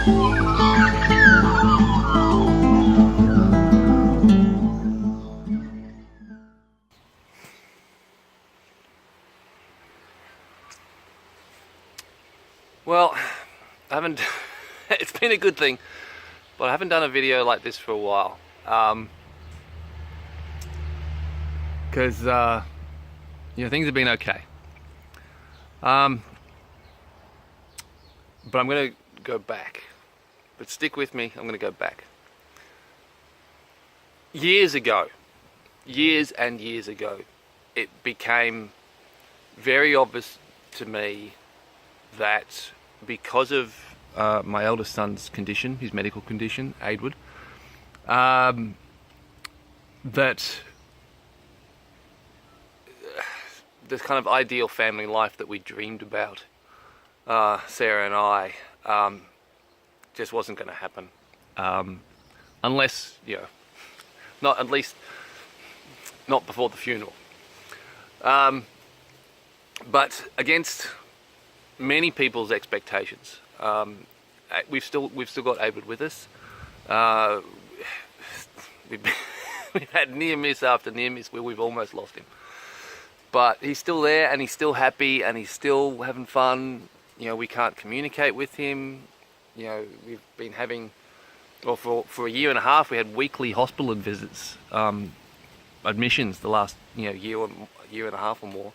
Well, I haven't, it's been a good thing, but I haven't done a video like this for a while. Because, things have been okay. But I'm going to go back. But stick with me, I'm going to go back. Years ago, years and years ago, it became very obvious to me that because of my eldest son's condition, his medical condition, Aidwood, that this kind of ideal family life that we dreamed about, Sarah and I, just wasn't going to happen. Unless, not at least, not before the funeral. But against many people's expectations, we've still got Aidwood with us. We've had near miss after near miss where we've almost lost him, but he's still there and he's still happy and he's still having fun. We can't communicate with him. We've been having, well, for a year and a half, we had weekly hospital visits, admissions the last year and a half or more.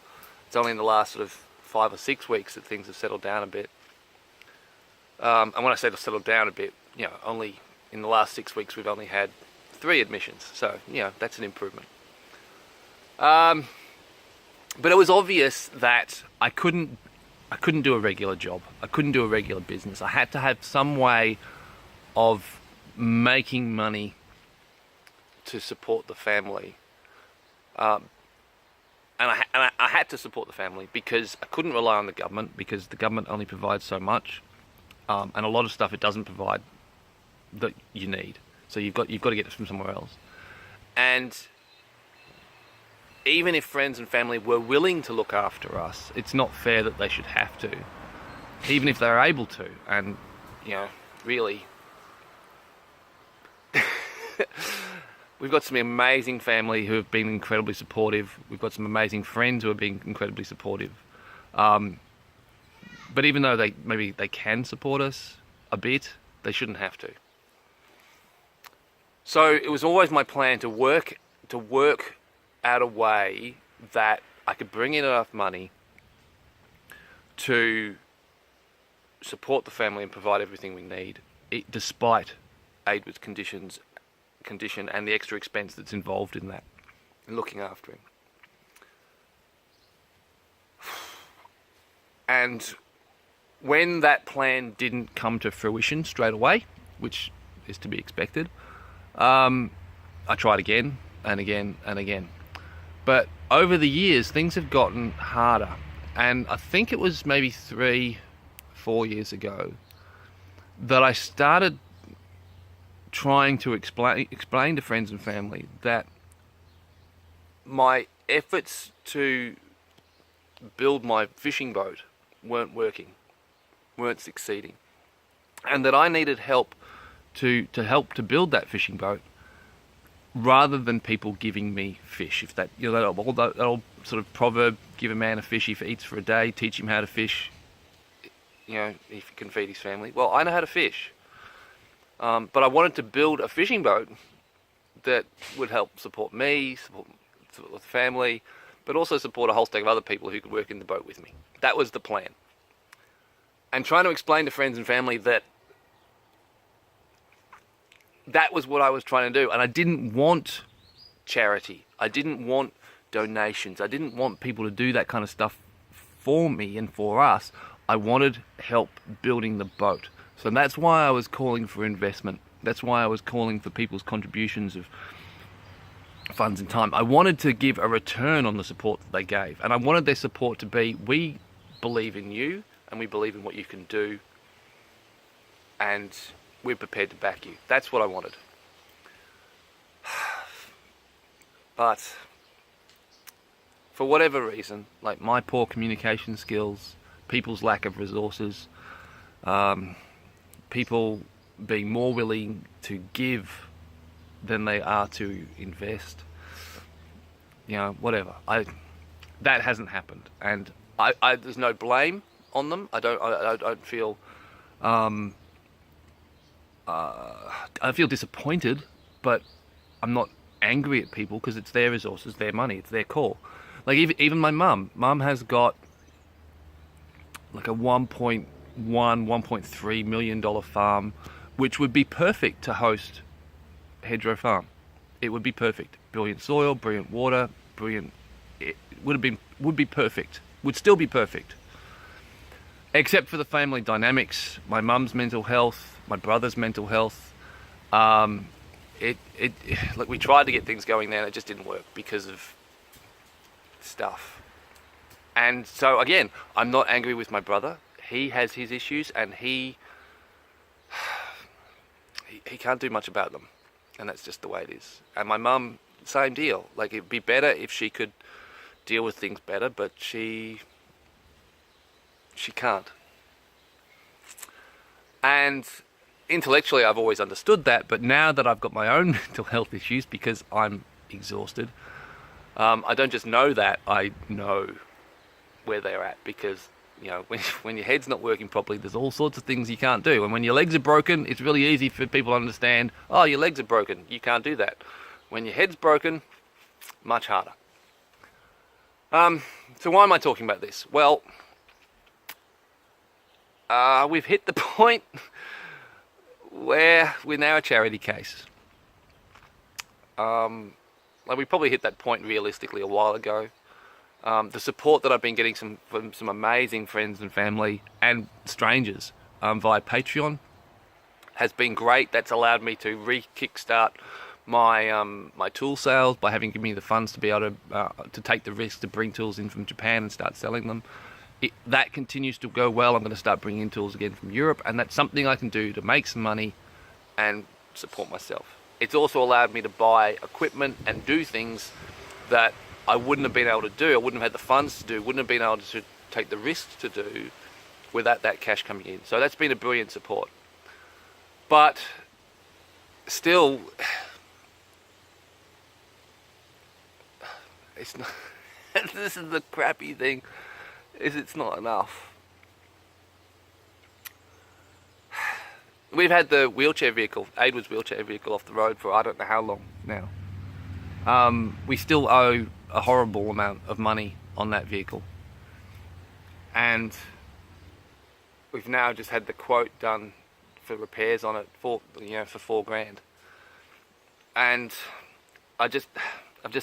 It's only in the last sort of 5 or 6 weeks that things have settled down a bit. And when I say settled down a bit, only in the last 6 weeks we've only had 3 admissions. So, that's an improvement. But it was obvious that I couldn't do a regular job. I couldn't do a regular business. I had to have some way of making money to support the family. And I had to support the family because I couldn't rely on the government, because the government only provides so much, and a lot of stuff it doesn't provide that you need. So you've got to get it from somewhere else. And even if friends and family were willing to look after us, it's not fair that they should have to, even if they're able to. And really, we've got some amazing family who have been incredibly supportive. We've got some amazing friends who are being incredibly supportive. But even though they can support us a bit, they shouldn't have to. So it was always my plan to work out a way that I could bring in enough money to support the family and provide everything we need, despite Aidwood's condition and the extra expense that's involved in that, in looking after him. And when that plan didn't come to fruition straight away, which is to be expected, I tried again and again and again. But over the years, things have gotten harder. And I think it was maybe 3-4 years ago that I started trying to explain to friends and family that my efforts to build my fishing boat weren't working, weren't succeeding, and that I needed help to build that fishing boat, rather than people giving me fish. If that old sort of proverb, give a man a fish he eats for a day, teach him how to fish, if he can feed his family. Well, I know how to fish. But I wanted to build a fishing boat that would help support me, support the family, but also support a whole stack of other people who could work in the boat with me. That was the plan. And trying to explain to friends and family that was what I was trying to do. And I didn't want charity. I didn't want donations. I didn't want people to do that kind of stuff for me and for us. I wanted help building the boat. So that's why I was calling for investment. That's why I was calling for people's contributions of funds and time. I wanted to give a return on the support that they gave. And I wanted their support to be, we believe in you and we believe in what you can do, and we're prepared to back you. That's what I wanted. But for whatever reason, like my poor communication skills, people's lack of resources, people being more willing to give than they are to invest. You know, whatever. That hasn't happened, and there's no blame on them. I don't feel. I feel disappointed, but I'm not angry at people because it's their resources, their money, it's their call. Like even my mum has got like a 1.3 million dollar farm, which would be perfect to host Hedgerow Farm. It would be perfect. Brilliant soil, brilliant water, brilliant. It would be perfect. Would still be perfect. Except for the family dynamics, my mum's mental health, my brother's mental health. Like we tried to get things going there and it just didn't work because of stuff. And so again, I'm not angry with my brother. He has his issues and he can't do much about them. And that's just the way it is. And my mum, same deal. Like it'd be better if she could deal with things better, but she can't. And intellectually I've always understood that, but now that I've got my own mental health issues because I'm exhausted, I don't just know that, I know where they're at, because you know, when your head's not working properly, there's all sorts of things you can't do. And when your legs are broken, it's really easy for people to understand, oh, your legs are broken, you can't do that. When your head's broken, much harder. So why am I talking about this? Well, we've hit the point where we're now a charity case. Like we probably hit that point realistically a while ago. The support that I've been getting from some amazing friends and family and strangers via Patreon has been great. That's allowed me to kickstart my my tool sales by having given me the funds to be able to take the risk to bring tools in from Japan and start selling them. That continues to go well. I'm going to start bringing in tools again from Europe, and that's something I can do to make some money and support myself. It's also allowed me to buy equipment and do things that I wouldn't have been able to do, I wouldn't have had the funds to do, wouldn't have been able to take the risks to do without that cash coming in. So that's been a brilliant support. But still, it's not, this is the crappy thing, is it's not enough. We've had the wheelchair vehicle, Aidwood's wheelchair vehicle, off the road for I don't know how long now. We still owe a horrible amount of money on that vehicle, and we've now just had the quote done for repairs on it for $4,000. And I've just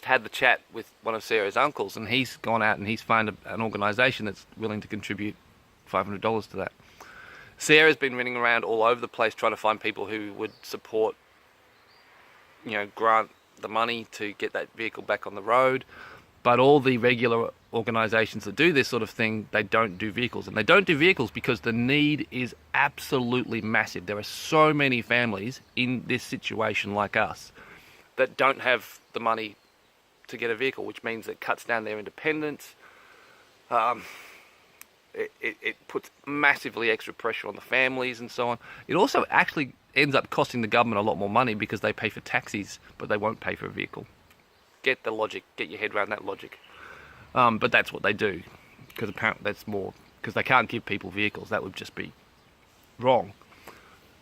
had the chat with one of Sarah's uncles, and he's gone out and he's found an organisation that's willing to contribute $500 to that. Sarah's been running around all over the place trying to find people who would support, grant the money to get that vehicle back on the road. But all the regular organisations that do this sort of thing, they don't do vehicles. And they don't do vehicles because the need is absolutely massive. There are so many families in this situation like us that don't have the money to get a vehicle, which means it cuts down their independence. It puts massively extra pressure on the families and so on. It also actually ends up costing the government a lot more money because they pay for taxis, but they won't pay for a vehicle. Get the logic, get your head around that logic. But that's what they do, because apparently that's more, because they can't give people vehicles. That would just be wrong.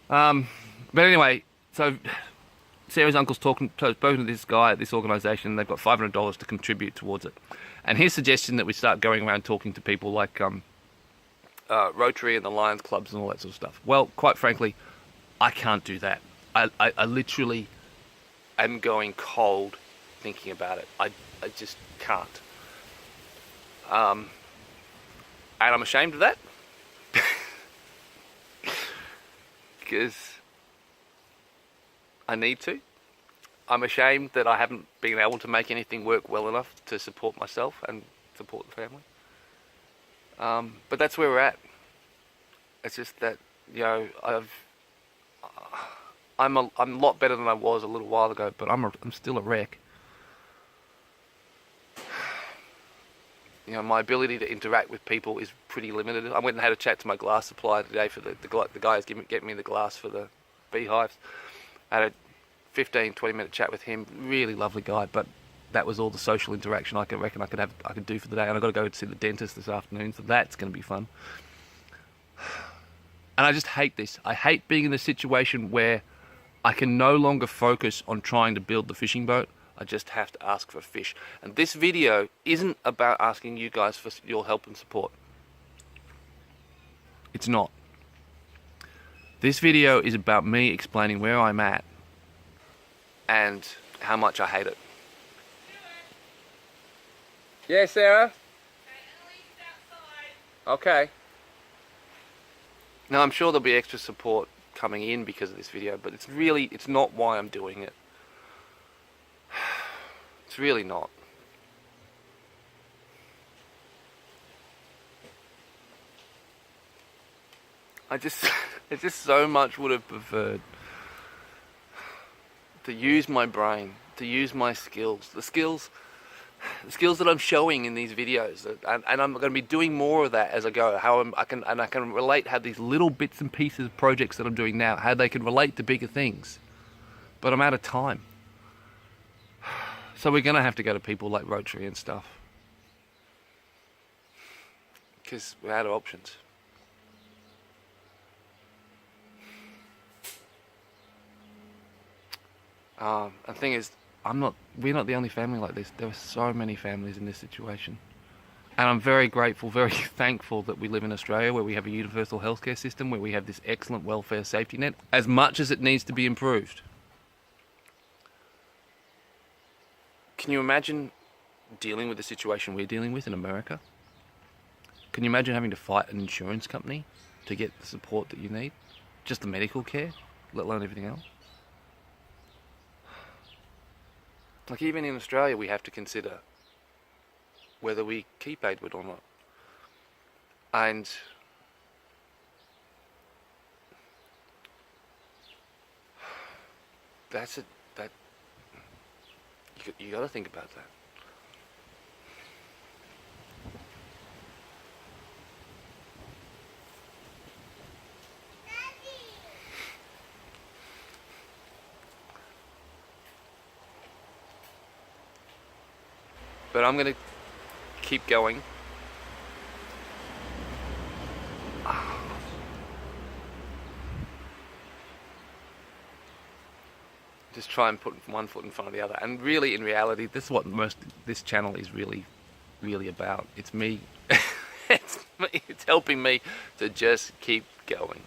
But anyway, so Sarah's uncle's spoken to this guy at this organisation. They've got $500 to contribute towards it. And his suggestion that we start going around talking to people like Rotary and the Lions clubs and all that sort of stuff. Well, quite frankly, I can't do that. I literally am going cold thinking about it. I just can't. And I'm ashamed of that. Because I need to. I'm ashamed that I haven't been able to make anything work well enough to support myself and support the family. But that's where we're at. It's just that, I'm a lot better than I was a little while ago, but I'm still a wreck. You know, my ability to interact with people is pretty limited. I went and had a chat to my glass supplier today for the guy who's getting me the glass for the beehives. I had a 15-20 minute chat with him. Really lovely guy, but that was all the social interaction I could do for the day. And I've got to go see the dentist this afternoon, so that's going to be fun. And I just hate this. I hate being in a situation where I can no longer focus on trying to build the fishing boat. I just have to ask for fish. And this video isn't about asking you guys for your help and support. It's not. This video is about me explaining where I'm at and how much I hate it. Yeah, Sarah? Okay. Now, I'm sure there'll be extra support coming in because of this video, but it's not why I'm doing it. It's really not. I just so much would have preferred to use my brain, to use my skills, the skills that I'm showing in these videos, and I'm going to be doing more of that as I go. I can relate how these little bits and pieces of projects that I'm doing now, how they can relate to bigger things. But I'm out of time. So we're going to have to go to people like Rotary and stuff, because we're out of options. And the thing is, we're not the only family like this. There are so many families in this situation. And I'm very grateful, very thankful that we live in Australia, where we have a universal healthcare system, where we have this excellent welfare safety net, as much as it needs to be improved. Can you imagine dealing with the situation we're dealing with in America? Can you imagine having to fight an insurance company to get the support that you need? Just the medical care, let alone everything else? Like, even in Australia, we have to consider whether we keep Edward or not. And you got to think about that. But I'm going to keep going. Just try and put one foot in front of the other. And really, in reality, this is what this channel is really about. It's me. It's helping me to just keep going.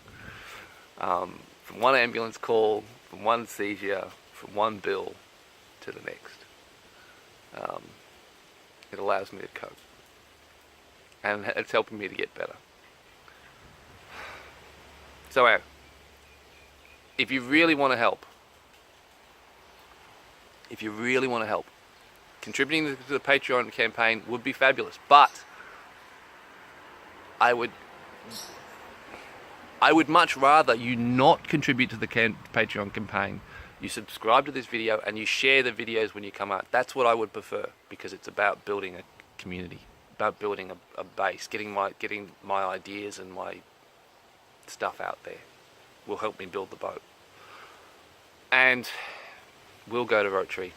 From one ambulance call, from one seizure, from one bill to the next. It allows me to cope, and it's helping me to get better. So, if you really want to help, contributing to the Patreon campaign would be fabulous. But I would much rather you not contribute to the Patreon campaign. You subscribe to this video and you share the videos when you come out. That's what I would prefer, because it's about building a community, about building a base, getting my ideas and my stuff out there will help me build the boat. And we'll go to Rotary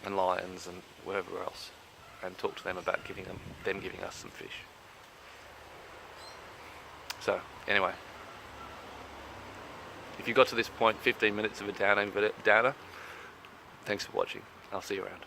and Lions and wherever else and talk to them about giving us some fish. So anyway, if you got to this point, 15 minutes of a downer, thanks for watching. I'll see you around.